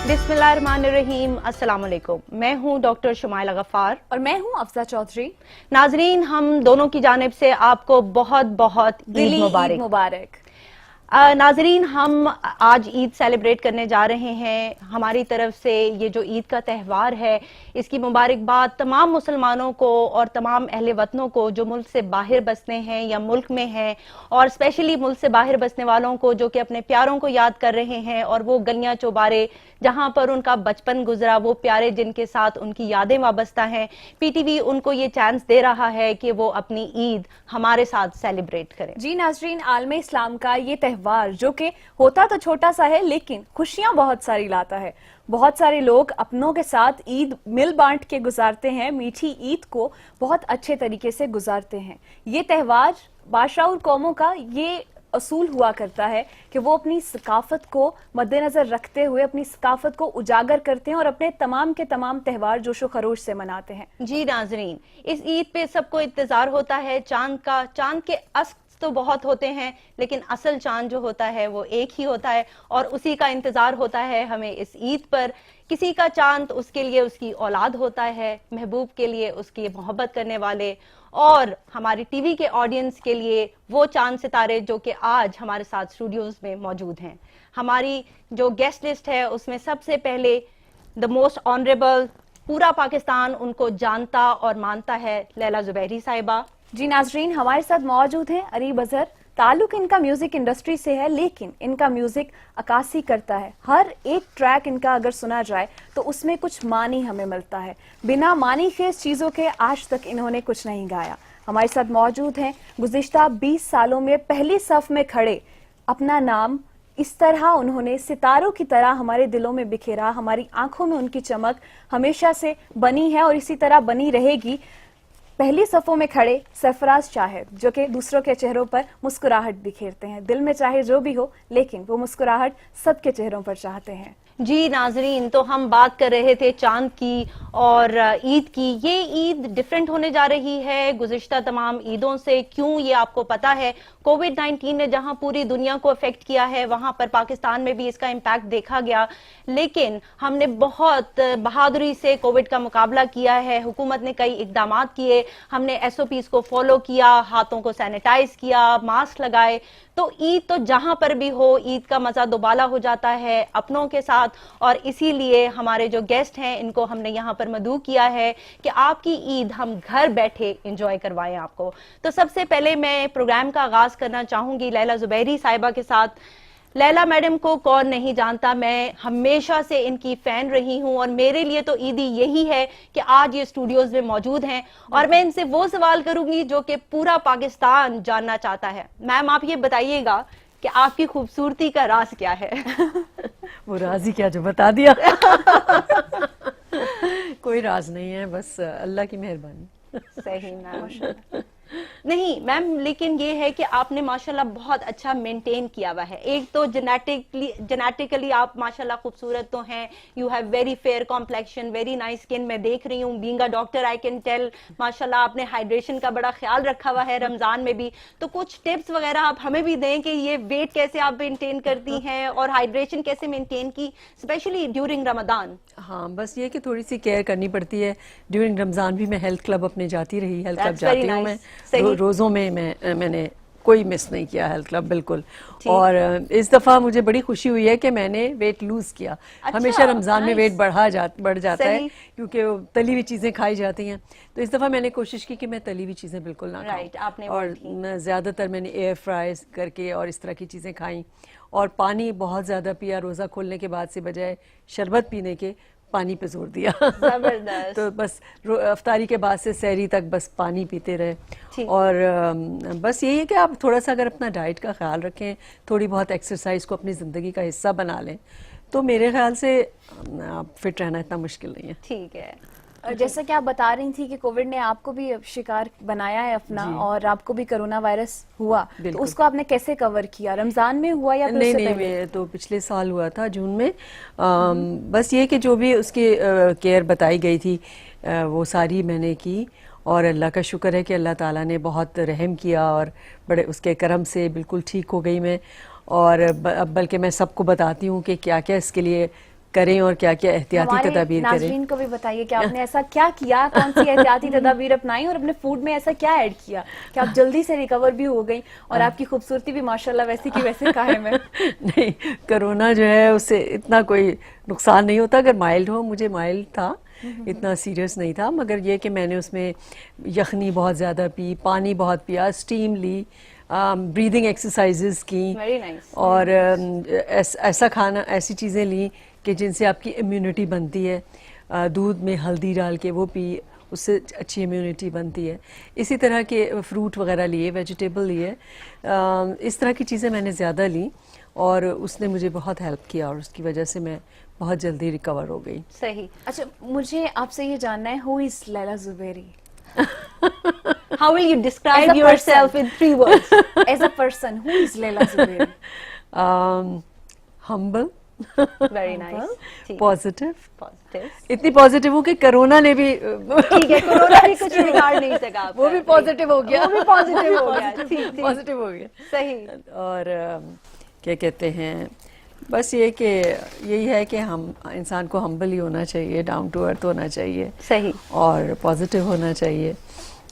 बिस्मिल्लाहिर्रहमानिर्रहीम, अस्सलाम वालेकुम। मैं हूं डॉक्टर शुमाइला गफ्फार और मैं हूं अफजा चौधरी। नाजरीन, हम दोनों की जानिब से आपको बहुत बहुत ईद मुबारक। नाजरीन, हम आज ईद सेलिब्रेट करने जा रहे हैं। हमारी तरफ से ये जो ईद का त्यौहार है, इसकी मुबारकबाद तमाम मुसलमानों को और तमाम अहले वतनों को जो मुल्क से बाहर बसते हैं या मुल्क में हैं, और स्पेशली मुल्क से बाहर बसने वालों को जो कि अपने प्यारों को याद कर रहे हैं और वो गलियां चौबारे जहां पर उनका बचपन गुजरा, वो प्यारे जिनके साथ उनकी यादें वाबस्ता हैं, पीटीवी उनको ये चांस दे रहा है कि वो अपनी ईद हमारे साथ सेलिब्रेट करें। जी नाजरीन, आलम इस्लाम का ये त्यौहार जो कि होता तो छोटा सा है लेकिन खुशियां बहुत सारी लाता है। बहुत सारे लोग अपनों के साथ ईद मिल बांट के गुजारते हैं, मीठी ईद को बहुत अच्छे तरीके से गुजारते हैं। ये त्यौहार बादशाह कौमों का ये असूल हुआ करता है कि वो अपनी सकाफत को मद्देनजर रखते हुए अपनी सकाफत को उजागर करते हैं और अपने तमाम के तमाम त्यौहार जोशो खरोश से मनाते हैं। जी नाजरीन, इस ईद पे सबको इंतजार होता है चांद का। चांद के अस्क तो बहुत होते हैं लेकिन असल चांद जो होता है वो एक ही होता है, और उसी का इंतजार होता है हमें इस ईद पर। किसी का चांद उसके लिए उसकी औलाद होता है, महबूब के लिए उसकी मोहब्बत करने वाले, और हमारी टीवी के ऑडियंस के लिए वो चांद सितारे जो कि आज हमारे साथ स्टूडियोज में मौजूद हैं। हमारी जो गेस्ट लिस्ट है उसमें सबसे पहले द मोस्ट ऑनरेबल, पूरा पाकिस्तान उनको जानता और मानता है, लैला जुबैरी साहिबा। जी नाजरीन, हमारे साथ मौजूद हैं अरीब अजहर। ताल्लुक इनका म्यूजिक इंडस्ट्री से है लेकिन इनका म्यूजिक अक्कासी करता है। हर एक ट्रैक इनका अगर सुना जाए तो उसमें कुछ मानी हमें मिलता है। बिना मानी खेज चीजों के आज तक इन्होंने कुछ नहीं गाया। हमारे साथ मौजूद हैं गुज़िश्ता 20 सालों में पहली सफ में खड़े, अपना नाम इस तरह उन्होंने सितारों की तरह हमारे दिलों में बिखेरा। हमारी आंखों में उनकी चमक हमेशा से बनी है और इसी तरह बनी रहेगी। पहली सफों में खड़े सरफराज शाहिद, जो कि दूसरों के चेहरों पर मुस्कुराहट बिखेरते हैं। दिल में चाहे जो भी हो लेकिन वो मुस्कुराहट सबके चेहरों पर चाहते हैं। जी नाजरीन, तो हम बात कर रहे थे चांद की और ईद की। ये ईद डिफरेंट होने जा रही है गुज़िश्ता तमाम ईदों से। क्यों, ये आपको पता है। कोविड-19 ने जहां पूरी दुनिया को अफेक्ट किया है वहां पर पाकिस्तान में भी इसका इम्पैक्ट देखा गया, लेकिन हमने बहुत बहादुरी से कोविड का मुकाबला किया है। हुकूमत ने कई इकदाम किए, हमने एसओपीज को फॉलो किया, हाथों को सैनिटाइज किया, मास्क लगाए। तो ईद तो जहां पर भी हो, ईद का मजा दोबाला हो जाता है अपनों के साथ, और इसीलिए हमारे जो गेस्ट हैं इनको हमने यहाँ पर मदऊ किया है कि आपकी ईद हम घर बैठे एंजॉय करवाएं आपको। तो सबसे पहले मैं प्रोग्राम का आगाज करना चाहूंगी लैला जुबैरी साहिबा के साथ। लैला मैडम को कौन नहीं जानता, मैं हमेशा से इनकी फैन रही हूं, और मेरे लिए तो ईदी यही है कि आज ये स्टूडियोज में मौजूद हैं और मैं इनसे वो सवाल करूंगी जो कि पूरा पाकिस्तान जानना चाहता है। मैम, आप ये बताइएगा कि आपकी खूबसूरती का राज क्या है? वो राज ही क्या जो बता दिया। कोई राज नहीं है, बस अल्लाह की मेहरबानी। सही मैम। नहीं मैम, लेकिन ये है कि आपने माशाल्लाह बहुत अच्छा मेंटेन किया हुआ है। एक तो जेनेटिकली आप माशाल्लाह खूबसूरत तो हैं, you have very fair complexion, very nice skin. मैं देख रही हूँ, being a doctor I can tell माशाल्लाह आपने हाइड्रेशन का बड़ा ख्याल रखा हुआ है रमजान में भी। तो कुछ टिप्स वगैरह आप हमें भी दें कि ये वेट कैसे आप मेंटेन करती हैं और हाइड्रेशन कैसे मेंटेन की, स्पेशली ड्यूरिंग रमजान। हाँ, बस ये कि थोड़ी सी केयर करनी पड़ती है। ड्यूरिंग रमजान भी मैं हेल्थ क्लब अपने जाती रही, हेल्थ क्लब जाती हूँ मैं रोजों में। मैंने कोई मिस नहीं किया हेल्थ क्लब, बिल्कुल। और इस दफा मुझे बड़ी खुशी हुई है कि मैंने वेट लूज किया। अच्छा, हमेशा रमजान में वेट बढ़ जाता है क्योंकि तली हुई चीजें खाई जाती हैं। तो इस दफा मैंने कोशिश की कि मैं तली हुई चीजें बिल्कुल ना खाऊं, और ज्यादातर मैंने एयर फ्राई करके और इस तरह की चीजें खाई, और पानी बहुत ज्यादा पिया। रोजा खोलने के बाद से बजाय शरबत पीने के पानी पे जोर दिया। जबरदस्त। तो बस अफ्तारी के बाद से सहरी तक बस पानी पीते रहे। और बस यही है कि आप थोड़ा सा अगर अपना डाइट का ख्याल रखें, थोड़ी बहुत एक्सरसाइज को अपनी ज़िंदगी का हिस्सा बना लें, तो मेरे ख्याल से फिट रहना इतना मुश्किल नहीं है। ठीक है। जैसा कि आप बता रही थी कि कोविड ने आपको भी शिकार बनाया है अपना, और आपको भी कोरोना वायरस हुआ, तो उसको आपने कैसे कवर किया? रमजान में हुआ या फिर नहीं, मैं तो पिछले साल हुआ था जून में। बस ये कि जो भी उसकी केयर बताई गई थी वो सारी मैंने की, और अल्लाह का शुक्र है कि अल्लाह ताला ने बहुत रहम किया और बड़े उसके करम से बिल्कुल ठीक हो गई मैं। और अब बल्कि मैं सबको बताती हूँ कि क्या क्या इसके लिए करें और क्या क्या एहतियाती हमारे तदाबीर करें। नाज़रीन को भी बताइए कि आपने ऐसा क्या किया, कौन सी एहतियाती तदाबीर अपनाई और अपने फूड में ऐसा क्या ऐड किया कि आप जल्दी से रिकवर भी हो गई और आपकी खूबसूरती भी माशाल्लाह वैसी की वैसे कायम है। नहीं, कोरोना जो है उससे इतना कोई नुकसान नहीं होता, अगर माइल्ड हो, मुझे माइल्ड था, इतना सीरियस नहीं था, मगर ये कि मैंने उसमें यखनी बहुत ज़्यादा पी, पानी बहुत पिया, स्टीम ली, ब्रीदिंग एक्सरसाइजेस की, Very nice. और ऐसा खाना, ऐसी चीज़ें ली कि जिनसे आपकी इम्यूनिटी बनती है। दूध में हल्दी डाल के वो पी, उससे अच्छी इम्यूनिटी बनती है। इसी तरह के फ्रूट वगैरह लिए, वेजिटेबल लिए, इस तरह की चीज़ें मैंने ज़्यादा ली और उसने मुझे बहुत हेल्प किया और उसकी वजह से मैं बहुत जल्दी रिकवर हो गई। सही। अच्छा, मुझे आपसे ये जानना है, who is Laila Zubairi? How will you As describe a yourself person. in 3 words? As a person, who is Laila Zubairi? Humble, Very nice. ठीक, पॉजिटिव, positive. इतनी पॉजिटिव हूँ कि कोरोना ने भी ठीक है, कोरोना भी कुछ बिगाड़ नहीं सका आपका। वो भी पॉजिटिव हो गया, वो भी पॉजिटिव हो गया। ठीक ठीक, पॉजिटिव हो गया। सही। और क्या कहते हैं, बस ये कि यही है कि हम इंसान को हम्बल ही होना चाहिए, डाउन टू अर्थ होना चाहिए, सही। और पॉजिटिव होना चाहिए।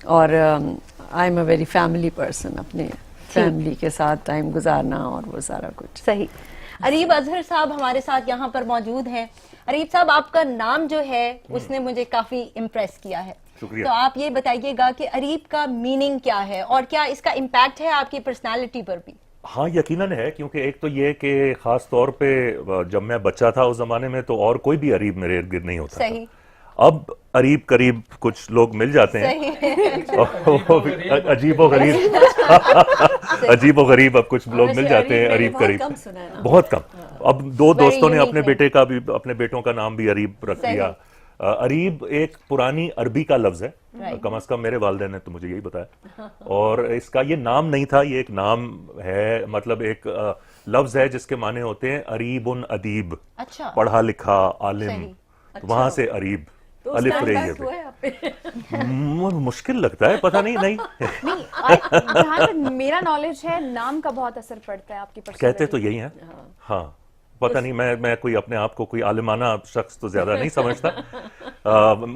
और I am a very family person, अपने फैमिली के साथ टाइम गुजारना और वो सारा कुछ। सही। अरीब अजहर साहब हमारे साथ यहाँ पर मौजूद हैं। अरीब साहब, आपका नाम जो है उसने मुझे काफी इम्प्रेस किया है, शुक्रिया। तो आप ये बताइएगा कि अरीब का मीनिंग क्या है और क्या इसका इम्पैक्ट है आपकी पर्सनालिटी पर भी? हाँ, यकीनन है, क्योंकि एक तो ये कि खास तौर पे जब मैं बच्चा था उस जमाने में तो और कोई भी अरीब मेरे इर्द गिर्द नहीं होता सही। था। अब अरीब करीब कुछ लोग मिल जाते हैं और वो भी अजीबो गरीब अजीबो गरीब अब कुछ लोग मिल जाते हैं अरीब करीब, कम सुना है ना? बहुत कम। अब दो Very दोस्तों ने unique अपने है। बेटे का भी, अपने बेटों का नाम भी अरीब रख सही। दिया। अरीब एक पुरानी अरबी का लफ्ज है, Right. कम से कम मेरे वालिदैन ने तो मुझे यही बताया। और इसका ये नाम नहीं था, ये एक नाम है, मतलब एक लफ्ज है जिसके माने होते हैं अरीबुन अदीब, अच्छा। पढ़ा लिखा आलिम, सही। तो वहां से अरीब, तो अलिफ उसका रे ये impact हुआ है आप पे? मुश्किल लगता है, पता नहीं नहीं नहीं, जहाँ तक मेरा नॉलेज है, नाम का बहुत असर पड़ता है आपकी कहते पर्सनालिटी। तो यही है। हाँ, पता नहीं, मैं कोई अपने आप को कोई आलिमाना शख्स तो ज्यादा नहीं समझता।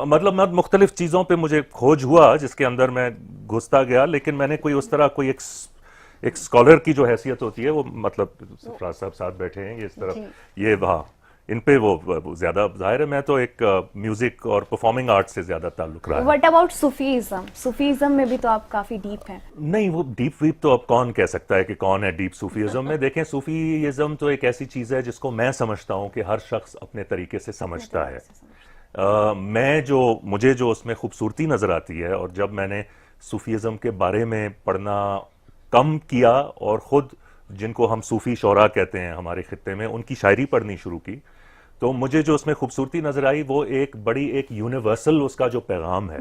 मतलब मुख्तलिफ चीजों पे मुझे खोज हुआ जिसके अंदर मैं घुसता गया, लेकिन मैंने कोई उस तरह कोई एक स्कॉलर की जो हैसियत होती है वो, मतलब सरफराज साहब साथ बैठे हैं, ये इस तरफ, ये वहाँ इन पे वो ज्यादा जाहिर है। मैं तो एक म्यूजिक और परफॉर्मिंग आर्ट से ज्यादा ताल्लुक रहा है। What about Sufism? सूफीज़म में भी तो आप काफी डीप हैं। नहीं, वो डीप वीप तो अब कौन कह सकता है कि कौन है डीप सूफीज़म में। देखें, सूफीज़म तो एक ऐसी चीज़ है जिसको मैं समझता हूँ कि हर शख्स अपने तरीके से समझता है। मुझे जो उसमें खूबसूरती नज़र आती है, और जब मैंने सूफीज़म के बारे में पढ़ना कम किया और ख़ुद जिनको हम सूफ़ी शोरा कहते हैं हमारे खित्ते में, उनकी शायरी पढ़नी शुरू की, तो मुझे जो उसमें खूबसूरती नजर आई वो एक यूनिवर्सल उसका जो पैगाम है,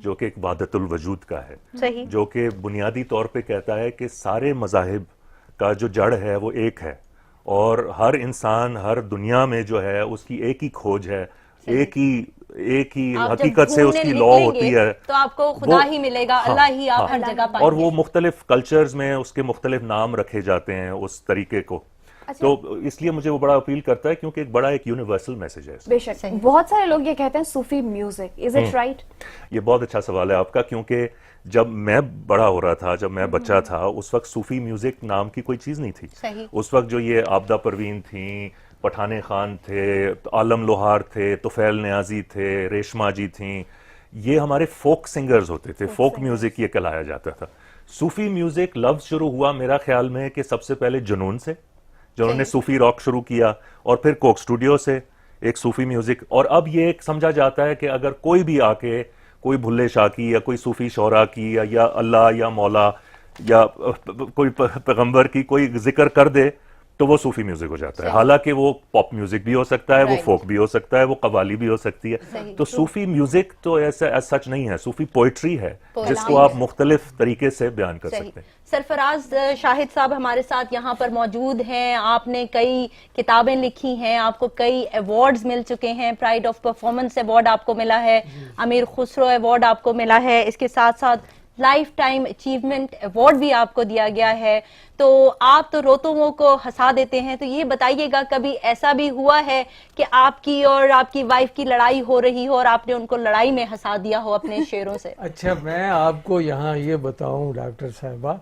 जो कि एक वादतुल वजूद का है, सही। जो कि बुनियादी तौर पे कहता है कि सारे मज़ाहिब का जो जड़ है वो एक है, और हर इंसान हर दुनिया में जो है उसकी एक ही खोज है, एक ही आप जब हकीकत से ढूंढने उसकी लॉ निकलेंगे, होती है, तो आपको खुदा ही मिलेगा, अल्लाह ही आप हर जगह पाएंगे। और वो मुख्तलिफ कल्चर्स में उसके मुख्तलिफ नाम रखे जाते हैं उस तरीके को। अच्छा। तो इसलिए मुझे वो बड़ा अपील करता है, क्योंकि एक बड़ा एक यूनिवर्सल मैसेज है इसमें। बेशक, बहुत सारे लोग ये कहते हैं सूफी म्यूजिक, इज इट राइट? ये बहुत अच्छा सवाल है आपका, क्योंकि जब मैं बड़ा हो रहा था, जब मैं बच्चा था, उस वक्त सूफी म्यूजिक नाम की कोई चीज नहीं थी। सही। उस वक्त जो ये आबदा परवीन थी, पठाने खान थे, आलम लोहार थे, तुफैल नियाजी थे, रेशमा जी थी, ये हमारे फोक सिंगर्स होते थे, फोक म्यूजिक ये कहलाया जाता था। सूफी म्यूजिक लफ्ज शुरू हुआ मेरा ख्याल में कि सबसे पहले जुनून से, जिन्होंने सूफी रॉक शुरू किया, और फिर कोक स्टूडियो से एक सूफी म्यूजिक। और अब ये एक समझा जाता है कि अगर कोई भी आके कोई भुल्ले शाह की या कोई सूफी शोरा की या अल्लाह या मौला या कोई पैगंबर की कोई जिक्र कर दे तो वो सूफी म्यूजिक हो जाता है। हालांकि वो पॉप म्यूजिक भी हो सकता है, वो फोक भी हो सकता है, वो कव्वाली भी हो सकती है। तो सूफी म्यूजिक तो ऐसा सच नहीं है, सूफी पोइट्री है जिसको आप मुख्तलिफ तरीके से बयान कर सकते हैं। सरफराज शाहिद साहब हमारे साथ यहाँ पर मौजूद हैं। आपने कई किताबें लिखी हैं, आपको कई अवार्ड्स मिल चुके हैं। प्राइड ऑफ परफॉर्मेंस अवार्ड आपको मिला है, अमीर खुसरो अवार्ड आपको मिला है, इसके साथ साथ लाइफ टाइम अचीवमेंट अवार्ड भी आपको दिया गया है। तो आप तो रोतों को हंसा देते हैं, तो ये बताइएगा कभी ऐसा भी हुआ है कि आपकी और आपकी वाइफ की लड़ाई हो रही हो और आपने उनको लड़ाई में हंसा दिया हो अपने शेरों से? अच्छा, मैं आपको यहाँ ये बताऊं डॉक्टर साहिबा,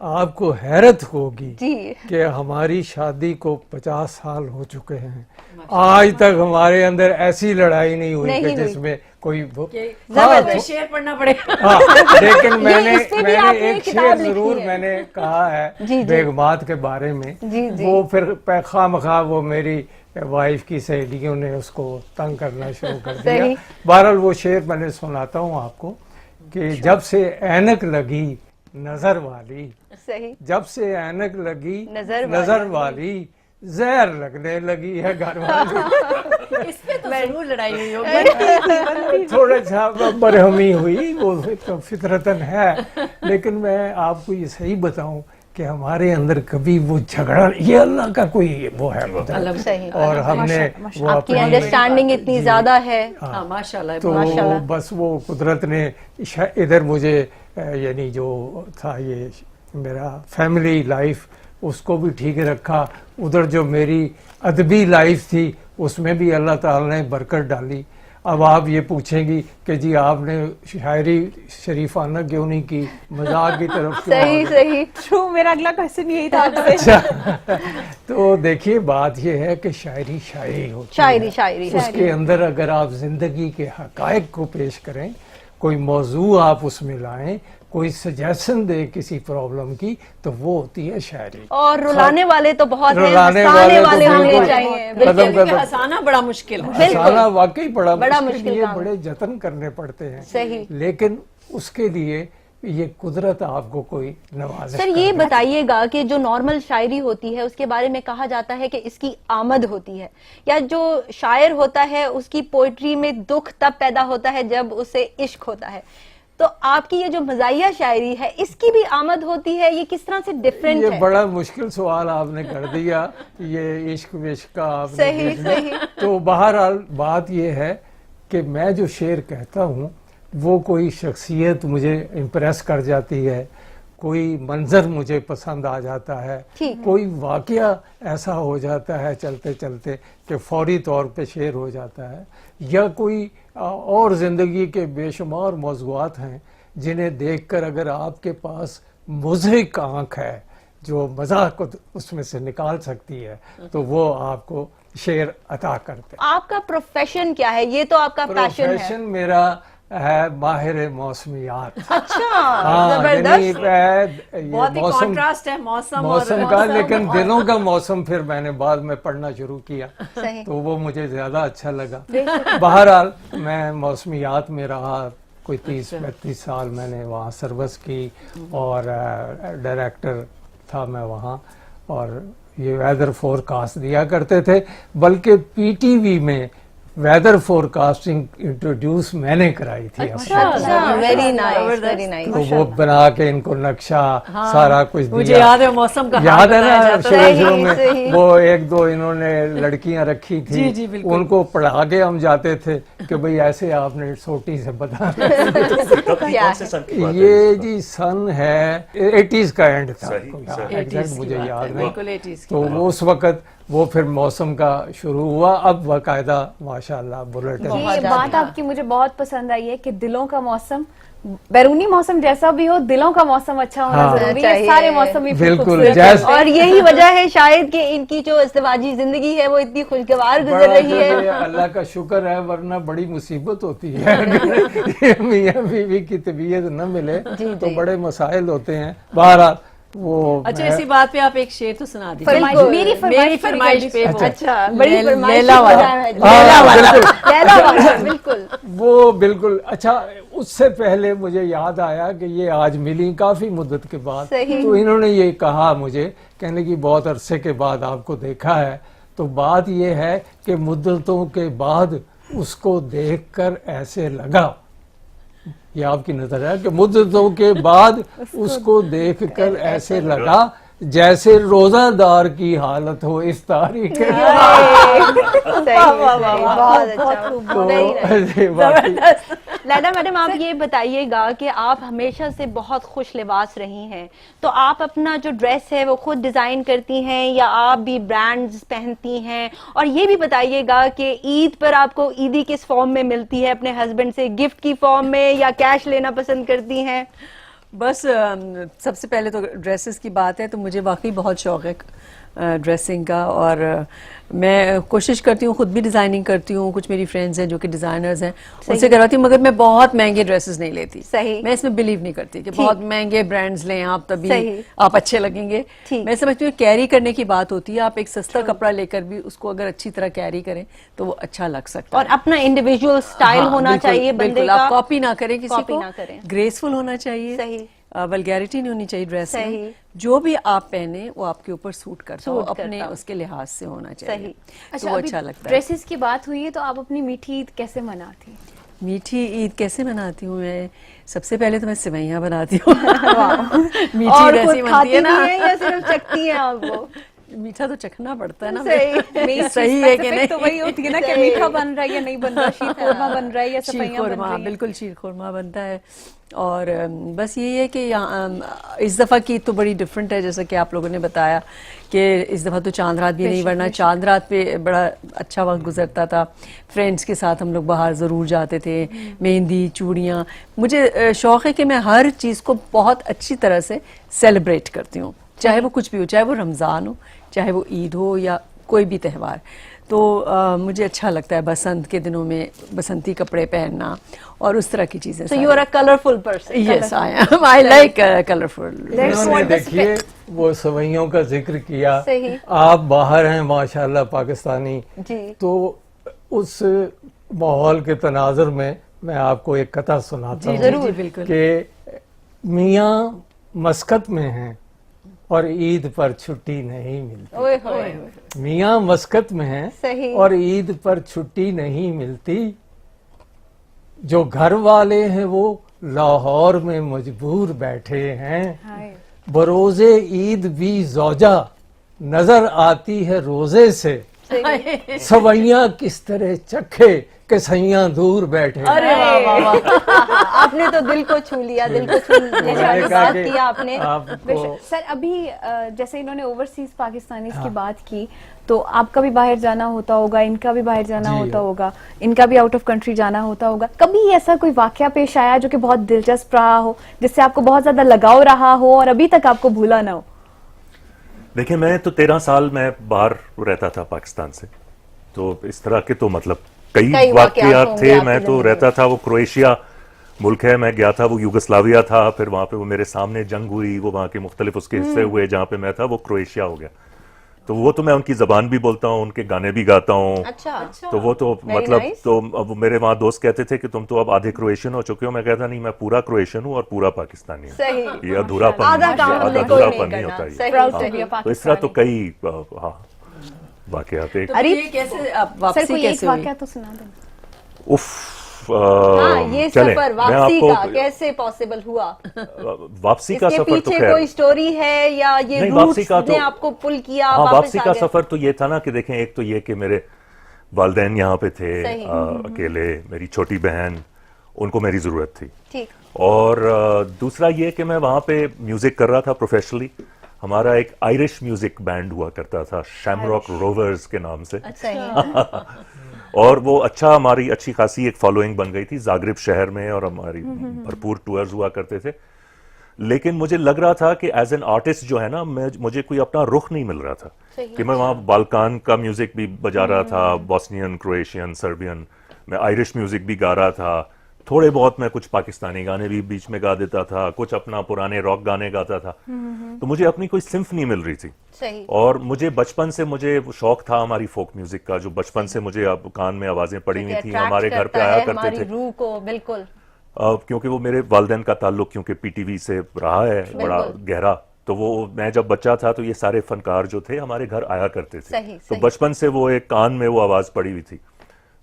आपको हैरत होगी जी कि हमारी शादी को 50 साल हो चुके हैं, आज तक हमारे अंदर ऐसी लड़ाई नहीं हुई कि जिसमें कोई जबरदस्त शेर पढ़ना पड़ेगा। हाँ, लेकिन मैंने इस पे भी आपने एक एक किताब शेर लिखी जरूर है। मैंने कहा है जी, जी। बेगमात के बारे में। जी, जी। वो फिर खामखा वो मेरी वाइफ की सहेलियों ने उसको तंग करना शुरू कर दिया। सही। बहरहाल वो शेर मैंने सुनाता हूँ आपको कि जब से ऐनक लगी नजर वाली, सही। जब से ऐनक लगी नजर वाली, जहर लगने लगी है घर वाली। इस पे तो जरूर लड़ाई हुई होगी। थोड़ा सा बरहमी हुई, वो तो फितरतन है, लेकिन मैं आपको ये सही बताऊं कि हमारे अंदर कभी वो झगड़ा, ये अल्लाह का कोई वो है कुदरत। सही। और हमने वो आपकी अपनी अंडरस्टैंडिंग इतनी ज्यादा है। हाँ माशाल्लाह। तो माशाल्लाह। बस वो कुदरत ने इधर मुझे यानी जो था ये मेरा फैमिली लाइफ उसको भी ठीक रखा, उधर जो मेरी अदबी लाइफ थी उसमें भी अल्लाह ताला ने बरकत डाली। अब आप ये पूछेंगी कि जी आपने शायरी शरीफाना क्यों नहीं की, मजाक की तरफ क्यों आ सही गए? सही। ट्रू, मेरा अगला क्वेश्चन यही था आपसे। अच्छा, तो देखिए बात ये है कि शायरी शायरी होती शायरी है। शायरी उसके अंदर अगर आप जिंदगी के हकायक को पेश करें, कोई मौजू आप उसमें लाएं, कोई सजेशन दे किसी प्रॉब्लम की, तो वो होती है शायरी। और रुलाने वाले तो बहुत हैं, रुलाने हंसाने वाले तो वाले होने बिल्कुल। चाहिए। कदम बिल्कुल। कदम हंसाना बड़ा मुश्किल है। बिल्कुल। हंसाना वाकई बड़ा बड़ा मुश्किल मुश्किल, ये काम है। बड़े जतन करने पड़ते हैं। सही। लेकिन उसके लिए ये कुदरत आपको कोई नवाज़िश सर कर ये दे। बताइएगा कि जो नॉर्मल शायरी होती है उसके बारे में कहा जाता है कि इसकी आमद होती है, या जो शायर होता है उसकी पोइट्री में दुख तब पैदा होता है जब उसे इश्क होता है। तो आपकी ये जो मज़ाहिया शायरी है इसकी भी आमद होती है, ये किस तरह से डिफरेंट ये है? बड़ा मुश्किल सवाल आपने कर दिया, ये इश्क विश्क का आपने सही, पूछ लिया। सही। तो बहरहाल बात ये है कि मैं जो शेर कहता हूँ वो कोई शख्सियत मुझे इम्प्रेस कर जाती है, कोई मंजर मुझे पसंद आ जाता है, ठीक। कोई वाकया ऐसा हो जाता है चलते चलते कि फौरी तौर पे शेर हो जाता है, या कोई और ज़िंदगी के बेशुमार मौज़ूआत हैं जिन्हें देखकर अगर आपके पास मुज़हिक आँख है जो मज़ाक को उसमें से निकाल सकती है, तो वो आपको शेर अता करते हैं। आपका प्रोफेशन क्या है? ये तो आपका पैशन है। प्रोफेशन मेरा है माहिर मौसमियात। अच्छा, हाँ, जबरदस्त। यानी मैं बहुत ही मौसम कॉन्ट्रास्ट है मौसम का, लेकिन दिनों का मौसम फिर मैंने बाद में पढ़ना शुरू किया सही। तो वो मुझे ज्यादा अच्छा लगा। बहरहाल मैं मौसमियात में रहा कोई 30-35 साल मैंने वहाँ सर्विस की और डायरेक्टर था मैं वहाँ, और ये वेदर फोरकास्ट दिया करते थे, बल्कि पीटीवी में वेदर फोरकास्टिंग इंट्रोड्यूस मैंने कराई थी। अच्छा, वेरी नाइस, वेरी नाइस। तो वो बना के इनको नक्शा सारा कुछ दिया। मुझे याद है मौसम का याद है बताया ना, जाता है। शुरू सही, में सही। वो एक दो इन्होंने लड़कियां रखी थी, जी, जी, बिल्कुल। उनको पढ़ा के हम जाते थे कि भाई ऐसे आपने सोटी से बताना। क्या कौन से सन की बात है ये इस जी सन है 80s का एंड था, सही, सही। एग्जैक्ट मुझे याद नहीं। बिल्कुल 80s की तो वो उस वक्त वो फिर मौसम का शुरू हुआ, अब बाकायदा माशाल्लाह बुलेटिन। ये बात आपकी मुझे बहुत पसंद आई है कि दिलों का मौसम, बैरूनी मौसम जैसा भी हो, दिलों का मौसम अच्छा होना हाँ। जरूरी है। चाहिए। सारे मौसम ही बिल्कुल, खूबसूरत जैसे- हैं। और यही वजह है शायद कि इनकी जो इज़्तिवाजी जिंदगी है वो इतनी खुशगवार गुजर बड़ा रही जो है। ये अल्लाह का शुक्र है, वरना बड़ी मुसीबत होती है। अगर मियाँ बीवी की तबीयत न मिले तो बड़े मसाइल होते हैं। बहरहाल वो अच्छा, मैं- इसी बात पे आप एक शेर तो सुना दीजिए। फरमाइश, मेरी फरमाइश पे पे वो। अच्छा, बड़ी फरमाइश लैला की वाला। वजह है। हाँ, बिल्कुल। लैला वाला, बिल्कुल। वो बिल्कुल अच्छा। उससे पहले मुझे याद आया कि ये आज मिली काफी मुद्दत के बाद, सही। तो इन्होंने ये कहा मुझे, कहने की बहुत अरसे के बाद आपको देखा है, तो बात ये है कि मुद्दतों के बाद उसको देखकर ऐसे लगा, ये आपकी नजर है कि मुद्दतों के बाद उसको देखकर ऐसे लगा जैसे रोजादार की हालत हो इस तारीख सही, बहुत अच्छा, very nice। लैला मैडम, आप ये बताइएगा कि आप हमेशा से बहुत खुश लिबास रही हैं, तो आप अपना जो ड्रेस है वो खुद डिजाइन करती हैं या आप भी ब्रांड्स पहनती हैं? और ये भी बताइएगा कि ईद पर आपको ईदी किस फॉर्म में मिलती है, अपने हस्बैंड से गिफ्ट की फॉर्म में या कैश लेना पसंद करती हैं? बस सबसे पहले तो ड्रेसेस की बात है तो मुझे वाकई बहुत शौक है ड्रेसिंग का, और मैं कोशिश करती हूँ, खुद भी डिजाइनिंग करती हूँ, कुछ मेरी फ्रेंड्स हैं जो कि डिजाइनर्स हैं उनसे करवाती हूँ, मगर मैं बहुत महंगे ड्रेसेस नहीं लेती। सही। मैं इसमें बिलीव नहीं करती कि बहुत महंगे ब्रांड्स लें आप तभी आप अच्छे लगेंगे। मैं समझती हूँ कैरी करने की बात होती है, आप एक सस्ता कपड़ा लेकर भी उसको अगर अच्छी तरह कैरी करें तो वो अच्छा लग सकता है, और अपना इंडिविजुअल स्टाइल होना चाहिए बंदे का, आप कॉपी ना करें किसी कॉपी को, ना करें, ग्रेसफुल होना चाहिए, सही, वल्गैरिटी नहीं होनी चाहिए ड्रेस में, सही। जो भी आप पहने वो आपके ऊपर सूट करता हो, सूट अपने करता हो। उसके लिहाज से होना चाहिए, सही। तो वो अच्छा लगता है। ड्रेसेस की बात हुई है तो आप अपनी मीठी ईद कैसे मनाती हैं? मीठी ईद कैसे मनाती हूँ मैं? सबसे पहले तो मैं सेवैयाँ बनाती हूँ मीठी और ईद खुद ऐसी बनती खाती है ना, भी हैं या सिर्फ चखती हैं आप वो? मीठा तो चखना पड़ता है ना, सही। सही है कि नहीं? तो वही होती है ना कि मीठा बन रहा है या नहीं बन रहा, शीर खुरमा बन रहा है या शीर सफैया बन खुरमा, रही है। बिल्कुल शीर खुरमा बनता है। और बस यही है कि यहाँ इस दफ़ा की तो बड़ी डिफरेंट है, जैसा कि आप लोगों ने बताया कि इस दफ़ा तो चांद रात भी नहीं, वरना चांद रात पे बड़ा अच्छा वक्त गुजरता था, फ्रेंड्स के साथ हम लोग बाहर ज़रूर जाते थे, मेहंदी, चूड़ियाँ। मुझे शौक़ है कि मैं हर चीज़ को बहुत अच्छी तरह से सेलिब्रेट करती हूँ, चाहे वो कुछ भी हो, चाहे वो रमज़ान हो, चाहे वो ईद हो या कोई भी त्यौहार। तो मुझे अच्छा लगता है बसंत के दिनों में बसंती कपड़े पहनना और उस तरह की चीजें। So you are a colorful person. Yes, I am. I like colorful. उन्होंने देखिए वो सवैयों का जिक्र किया, सही। आप बाहर हैं माशाल्लाह पाकिस्तानी, जी। तो उस माहौल के तनाजुर में मैं आपको एक कथा सुनाता हूँ जरूर, बिल्कुल। कि मियाँ मस्कत में हैं और ईद पर छुट्टी नहीं मिलती। ओए होए। मियाँ मस्कत में हैं सही। और ईद पर छुट्टी नहीं मिलती, जो घर वाले हैं वो लाहौर में मजबूर बैठे हैं, बरोजे ईद भी जौजा नजर आती है रोजे से, सवैयां किस तरह चखे के सैयां दूर बैठे। अरे वाह वाह वाह, आपने तो दिल को छू लिया, दिल को छू मैंने लिया, कहा बात कि किया आपने। आपको सर अभी जैसे इन्होंने ओवरसीज पाकिस्तानीज की बात की, तो आपका भी बाहर जाना होता होगा, इनका भी बाहर जाना जी। होता होगा, इनका भी आउट ऑफ कंट्री जाना होता होगा, कभी ऐसा कोई वाकया पेश आया जो कि बहुत दिलचस्प रहा हो, जिससे आपको बहुत ज्यादा लगाव रहा हो और अभी तक आपको भूला ना हो? देखिए, मैं तो 13 साल मैं बाहर रहता था पाकिस्तान से, तो इस तरह के तो मतलब कई वाकयात थे। मैं तो रहता था, वो क्रोएशिया मुल्क है, मैं गया था, वो यूगोस्लाविया था, फिर वहां पे वो मेरे सामने जंग हुई, वो वहां के मुख्तलिफ उसके हिस्से हुए, जहां पे मैं था वो क्रोएशिया हो गया। तो वो तो मैं उनकी जबान भी बोलता हूँ, उनके गाने भी गाता हूँ। अच्छा। तो वो तो मतलब तो अब मेरे वहाँ दोस्त कहते थे कि तुम तो अब आधे क्रोएशियन हो चुके हो। मैं कहता नहीं, मैं पूरा क्रोएशियन हूँ और पूरा पाकिस्तानी हूँ। सही। ये अधूरापन आधा काम हमने कोई नहीं नहीं करना। होता ये। सही, Proud to सही। be a तो इस तरह तो पाकिस्तानी। कई वाकयात एक अरे ये कैसे आप सर वापसी कोई एक कैसे हुई? वाकया तो सुना दें। उफ हाँ, ये चलें, सफर मैं वापसी आपको- का कैसे पॉसिबल हुआ? वापसी का इसके सफर तो पीछे खैर कोई स्टोरी है या ये नहीं, वापसी रूट्स का ने तो- आपको पुल किया, हाँ, वापस वापसी आ का गए? सफर तो ये था ना कि देखें, एक तो ये कि मेरे वालिदैन यहाँ पे थे सही। अकेले, मेरी छोटी बहन, उनको मेरी जरूरत थी। ठीक। और दूसरा ये कि मैं वहाँ पे म्यूजिक कर रहा था प्रोफेशनली। हमारा एक आयरिश म्यूजिक बैंड हुआ करता था, शैमरॉक रोवर्स के नाम से। सही। और वो अच्छा, हमारी अच्छी खासी एक फॉलोइंग बन गई थी जाग्रेब शहर में, और हमारी भरपूर टूर्स हुआ करते थे। लेकिन मुझे लग रहा था कि एज एन आर्टिस्ट जो है ना, मुझे कोई अपना रुख नहीं मिल रहा था कि मैं वहाँ बाल्कान का म्यूजिक भी बजा रहा था, बॉस्नियन, क्रोएशियन, सर्बियन, मैं आयरिश म्यूजिक भी गा रहा था, थोड़े बहुत मैं कुछ पाकिस्तानी गाने भी बीच में गा देता था, कुछ अपना पुराने रॉक गाने गाता था। तो मुझे अपनी कोई सिम्फनी मिल रही थी। सही। और मुझे बचपन से मुझे शौक था हमारी फोक म्यूजिक का, जो बचपन से मुझे अब कान में आवाजें पड़ी हुई थी, हमारे घर पे आया करते थे। रूह को बिल्कुल। क्योंकि वो मेरे वालिदैन का ताल्लुक क्योंकि पीटीवी से रहा है बड़ा गहरा, तो वो मैं जब बच्चा था तो ये सारे फनकार जो थे हमारे घर आया करते थे। सही, तो सही। बचपन से वो एक कान में वो आवाज पड़ी हुई थी।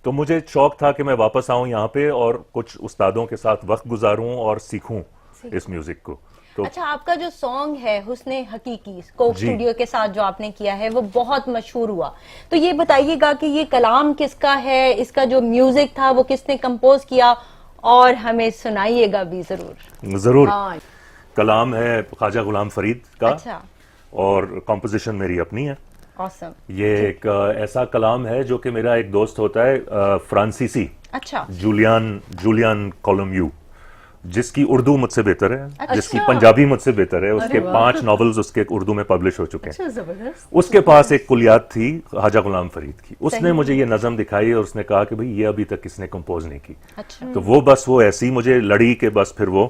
तो मुझे शौक था कि मैं वापस आऊं यहाँ पे और कुछ उस्तादों के साथ वक्त गुजारूं और सीखूं इस म्यूजिक को। अच्छा, आपका जो सॉन्ग है हुस्ने हकीकी कोक जी। स्टूडियो के साथ जो आपने किया है वो बहुत मशहूर हुआ, तो ये बताइएगा कि ये कलाम किसका है, इसका जो म्यूजिक था वो किसने कंपोज किया, और हमें सुनाइएगा भी जरूर। जरूर। हाँ, कलाम है ख्वाजा गुलाम फरीद का, अच्छा, और कंपोजिशन मेरी अपनी है। ऑसम। ये एक ऐसा कलाम है जो कि मेरा एक दोस्त होता है फ्रांसीसी, अच्छा, जूलियन कोलोम्यू, जिसकी उर्दू मुझसे बेहतर है, अच्छा। जिसकी पंजाबी मुझसे बेहतर है। उसके 5 नॉवेल्स उसके उर्दू में पब्लिश हो चुके हैं। अच्छा, जबरदस्त। उसके पास एक कुलियात थी ख्वाजा गुलाम फरीद की, उसने मुझे ये नज़म दिखाई और उसने कहा कि भाई ये अभी तक किसने कंपोज नहीं की। अच्छा, तो वो बस वो ऐसी मुझे लड़ी के बस फिर वो